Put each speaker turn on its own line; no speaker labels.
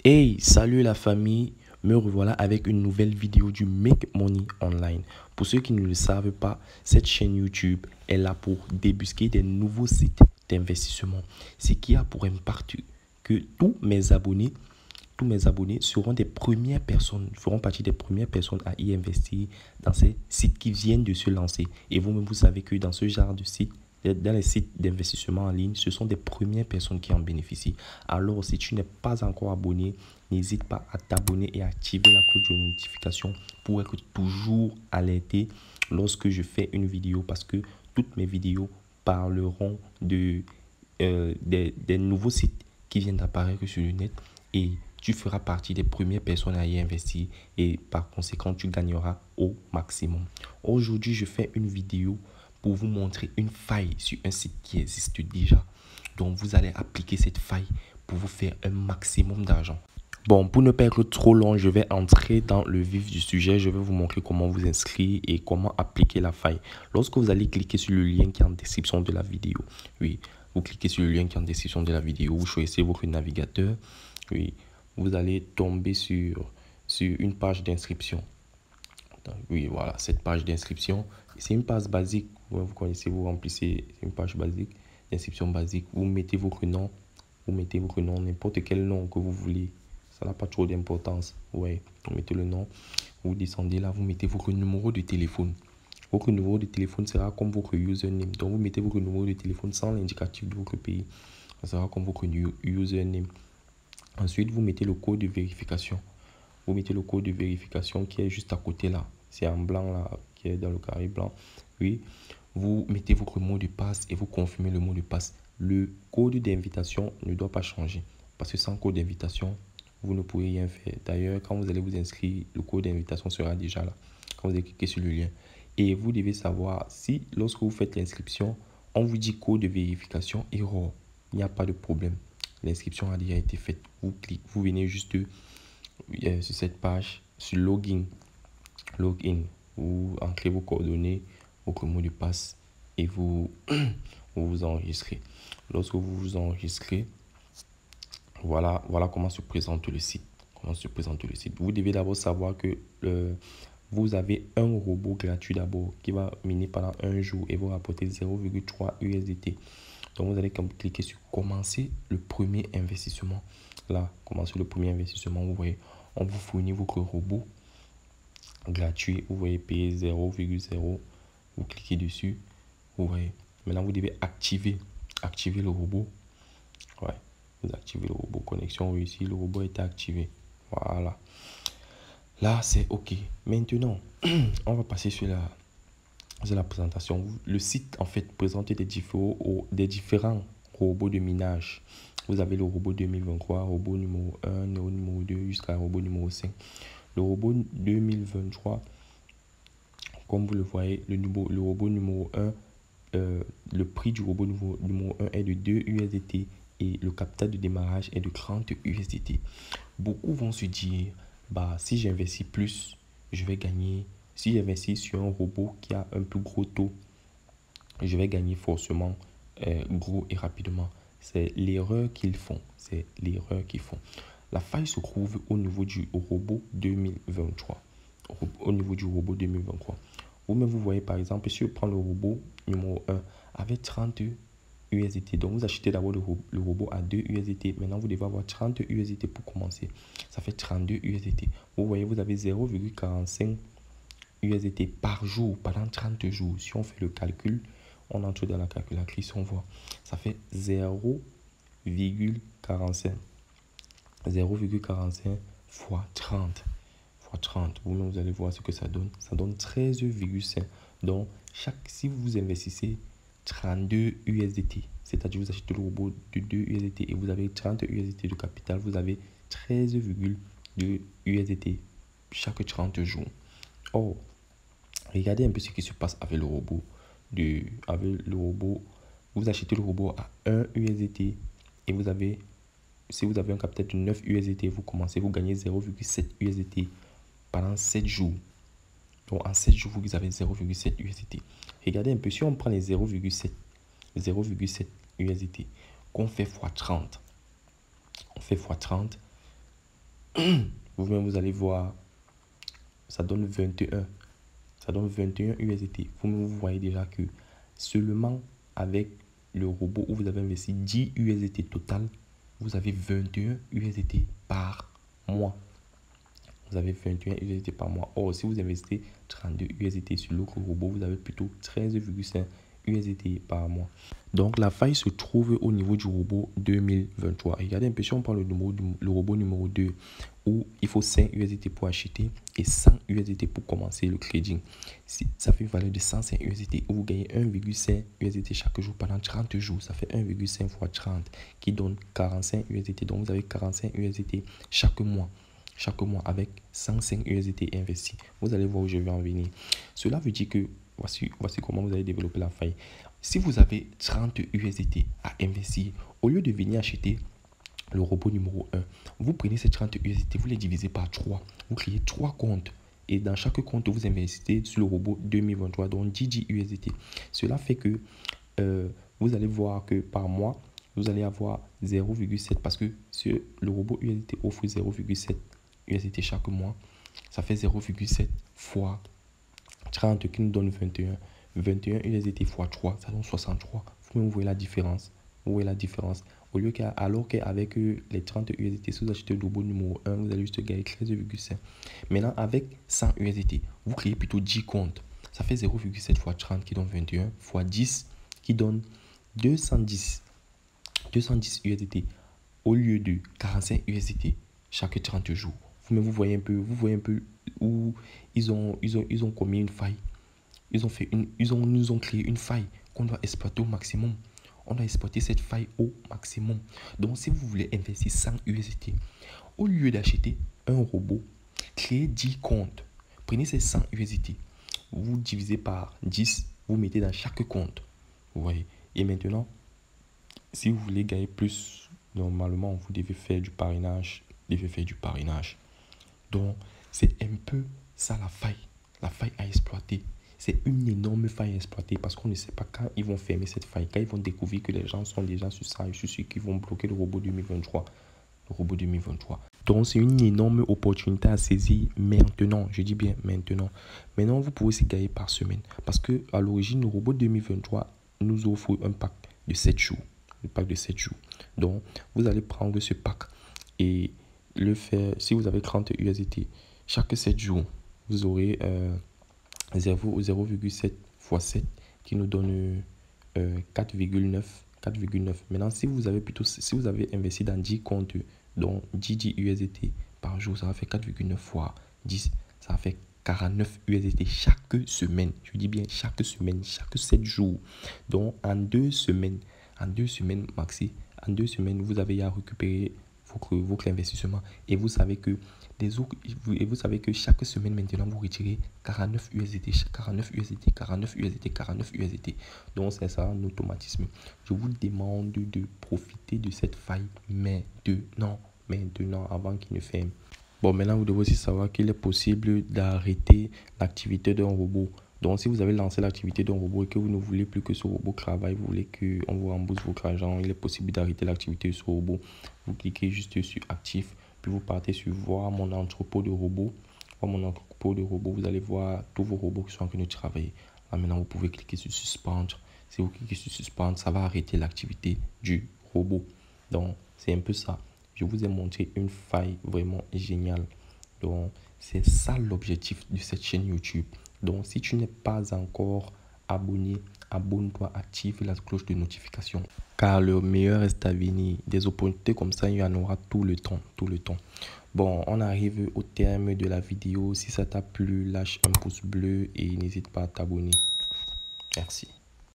Hey, salut la famille, me revoilà avec une nouvelle vidéo du Make Money Online. Pour ceux qui ne le savent pas, cette chaîne YouTube est là pour débusquer des nouveaux sites d'investissement. Ce qui a pour impact que tous mes abonnés seront des premières personnes, feront partie des premières personnes à y investir dans ces sites qui viennent de se lancer. Et vous-même, vous savez que dans ce genre de site, dans les sites d'investissement en ligne, ce sont des premières personnes qui en bénéficient. Alors, si tu n'es pas encore abonné, n'hésite pas à t'abonner et à activer la cloche de notification pour être toujours alerté lorsque je fais une vidéo, parce que toutes mes vidéos parleront des nouveaux sites qui viennent d'apparaître sur le net, et tu feras partie des premières personnes à y investir et par conséquent, tu gagneras au maximum. Aujourd'hui, je fais une vidéo pour vous montrer une faille sur un site qui existe déjà. Donc, vous allez appliquer cette faille pour vous faire un maximum d'argent. Bon, pour ne pas être trop long, je vais entrer dans le vif du sujet. Je vais vous montrer comment vous inscrire et comment appliquer la faille. Lorsque vous allez cliquer sur le lien qui est en description de la vidéo, oui, vous cliquez sur le lien qui est en description de la vidéo, vous choisissez votre navigateur, oui, vous allez tomber sur une page d'inscription. Oui, voilà, cette page d'inscription, c'est une page basique. Vous connaissez, vous remplissez une page basique, d'inscription basique. Vous mettez votre nom, n'importe quel nom que vous voulez. Ça n'a pas trop d'importance. Ouais, vous mettez le nom, vous descendez là, vous mettez votre numéro de téléphone. Votre numéro de téléphone sera comme votre username. Donc, vous mettez votre numéro de téléphone sans l'indicatif de votre pays. Ça sera comme votre username. Ensuite, vous mettez le code de vérification. Vous mettez le code de vérification qui est juste à côté là. C'est en blanc là, qui est dans le carré blanc. Oui, vous mettez votre mot de passe et vous confirmez le mot de passe. Le code d'invitation ne doit pas changer, parce que sans code d'invitation, vous ne pourrez rien faire. D'ailleurs, quand vous allez vous inscrire, le code d'invitation sera déjà là, quand vous allez cliquer sur le lien. Et vous devez savoir, si lorsque vous faites l'inscription, on vous dit code de vérification error, il n'y a pas de problème. L'inscription a déjà été faite. Vous venez juste sur cette page, sur login, vous entrez vos coordonnées, votre mot de passe et vous vous enregistrez. Lorsque vous vous enregistrez, voilà comment se présente le site. Vous devez d'abord savoir que vous avez un robot gratuit d'abord qui va miner pendant un jour et vous rapporter 0,3 USDT. Donc, vous allez cliquer sur commencer le premier investissement. Là, commencer le premier investissement, vous voyez, on vous fournit votre robot gratuit. Vous voyez, payer 0,0. Vous cliquez dessus. Vous voyez, maintenant, vous devez activer le robot. Ouais, vous activez le robot. Connexion réussie. Le robot est activé. Voilà. Là, c'est OK. Maintenant, on va passer sur la présentation. Le site, en fait, présente des différents robots de minage. Vous avez le robot 2023, robot numéro 1, numéro 2, jusqu'à robot numéro 5. Le robot 2023, comme vous le voyez, le robot numéro 1, le prix du robot numéro 1 est de 2 USDT et le capital de démarrage est de 30 USDT. Beaucoup vont se dire, bah, si j'investis plus, je vais gagner. Si j'investis sur un robot qui a un plus gros taux, je vais gagner forcément gros et rapidement. C'est l'erreur qu'ils font. La faille se trouve au niveau du robot 2023. Au niveau du robot 2023. Vous-même, vous voyez par exemple, si je prends le robot numéro 1 avec 30 USDT. Donc, vous achetez d'abord le robot à 2 USDT. Maintenant, vous devez avoir 30 USDT pour commencer. Ça fait 32 USDT. Vous voyez, vous avez 0,45 USDT par jour pendant 30 jours. Si on fait le calcul, on entre dans la calculatrice, on voit. Ça fait 0,45. 0,45 fois 30. Vous allez voir ce que ça donne. Ça donne 13,5. Donc, si vous investissez 32 USDT, c'est-à-dire vous achetez le robot de 2 USDT et vous avez 30 USDT de capital, vous avez 13,2 USDT chaque 30 jours. Oh, regardez un peu ce qui se passe avec le robot. Vous achetez le robot à 1 USDT et si vous avez un capital de 9 USDT, vous gagnez 0,7 USDT pendant 7 jours. Donc, en 7 jours, vous avez 0,7 USDT. Regardez un peu, si on prend les 0,7 USDT, qu'on fait x 30, vous-même, vous allez voir, ça donne 21. Ça donne 21 USDT. Vous voyez déjà que seulement avec le robot où vous avez investi 10 USDT total, vous avez 21 USDT par mois. Vous avez 21 USDT par mois. Or, si vous investissez 32 USDT sur l'autre robot, vous avez plutôt 13,5 USDT par mois. Donc, la faille se trouve au niveau du robot 2023. Regardez un peu, si on prend le robot numéro 2, où il faut 5 USDT pour acheter et 100 USDT pour commencer le trading. Ça fait une valeur de 105 USDT où vous gagnez 1,5 USDT chaque jour pendant 30 jours. Ça fait 1,5 fois 30 qui donne 45 USDT. Donc, vous avez 45 USDT chaque mois avec 105 USDT investis. Vous allez voir où je vais en venir. Cela veut dire que voici comment vous allez développer la faille. Si vous avez 30 USDT à investir, au lieu de venir acheter le robot numéro 1, vous prenez ces 30 USDT, vous les divisez par 3. Vous créez 3 comptes. Et dans chaque compte, vous investissez sur le robot 2023, donc 10 USDT. Cela fait que vous allez voir que par mois, vous allez avoir 0,7 parce que le robot USDT offre 0,7 USDT chaque mois. Ça fait 0,7 fois 30 qui nous donne 21. 21 USDT fois 3, ça donne 63. Vous voyez la différence. Vous voyez la différence. Alors qu'avec les 30 USDT, si vous achetez le robot numéro 1, vous allez juste gagner 13,5. Maintenant, avec 100 USDT, vous créez plutôt 10 comptes. Ça fait 0,7 fois 30 qui donne 21 fois 10 qui donne 210 USDT au lieu de 45 USDT chaque 30 jours. Vous voyez un peu où ils ont commis une faille. Ils nous ont créé une faille qu'on doit exploiter au maximum. On doit exploiter cette faille au maximum. Donc, si vous voulez investir 100 USDT, au lieu d'acheter un robot, créez 10 comptes. Prenez ces 100 USDT, vous divisez par 10, vous mettez dans chaque compte. Vous voyez. Et maintenant, si vous voulez gagner plus, normalement, vous devez faire du parrainage. Donc, c'est un peu ça la faille à exploiter. C'est une énorme faille à exploiter parce qu'on ne sait pas quand ils vont fermer cette faille. Quand ils vont découvrir que les gens sont déjà sur ça, je suis sûr qu'ils vont bloquer le robot 2023. Donc, c'est une énorme opportunité à saisir maintenant. Je dis bien maintenant. Maintenant, vous pouvez aussi gagner par semaine. Parce que à l'origine, le robot 2023 nous offre un pack de 7 jours. Le pack de 7 jours. Donc, vous allez prendre ce pack et le faire. Si vous avez 30 USDT, chaque 7 jours, vous aurez 0,7 fois 7 qui nous donne 4,9. Maintenant, si vous avez investi dans 10 comptes, donc 10 USDT par jour, ça va faire 4,9 fois 10, ça va faire 49 USDT chaque semaine. Je dis bien chaque semaine, chaque 7 jours. Donc, en 2 semaines maxi, en 2 semaines, vous avez à récupérer votre investissement. Et vous savez que chaque semaine maintenant, vous retirez 49 USDT, 49 USDT, 49 USDT, 49 USDT. Donc, c'est ça un automatisme. Je vous demande de profiter de cette faille maintenant, avant qu'il ne ferme. Bon, maintenant, vous devez aussi savoir qu'il est possible d'arrêter l'activité d'un robot. Donc, si vous avez lancé l'activité d'un robot et que vous ne voulez plus que ce robot travaille, vous voulez qu'on vous rembourse votre argent, il est possible d'arrêter l'activité de ce robot. Vous cliquez juste sur actif, puis vous partez sur voir mon entrepôt de robots. Vous allez voir tous vos robots qui sont en train de travailler. Là, maintenant, vous pouvez cliquer sur suspendre. Si vous cliquez sur suspendre, ça va arrêter l'activité du robot. Donc, c'est un peu ça. Je vous ai montré une faille vraiment géniale. Donc, c'est ça l'objectif de cette chaîne YouTube. Donc, si tu n'es pas encore abonné, abonne-toi, active la cloche de notification. Car le meilleur reste à venir. Des opportunités comme ça, il y en aura tout le temps. Bon, on arrive au terme de la vidéo. Si ça t'a plu, lâche un pouce bleu et n'hésite pas à t'abonner. Merci.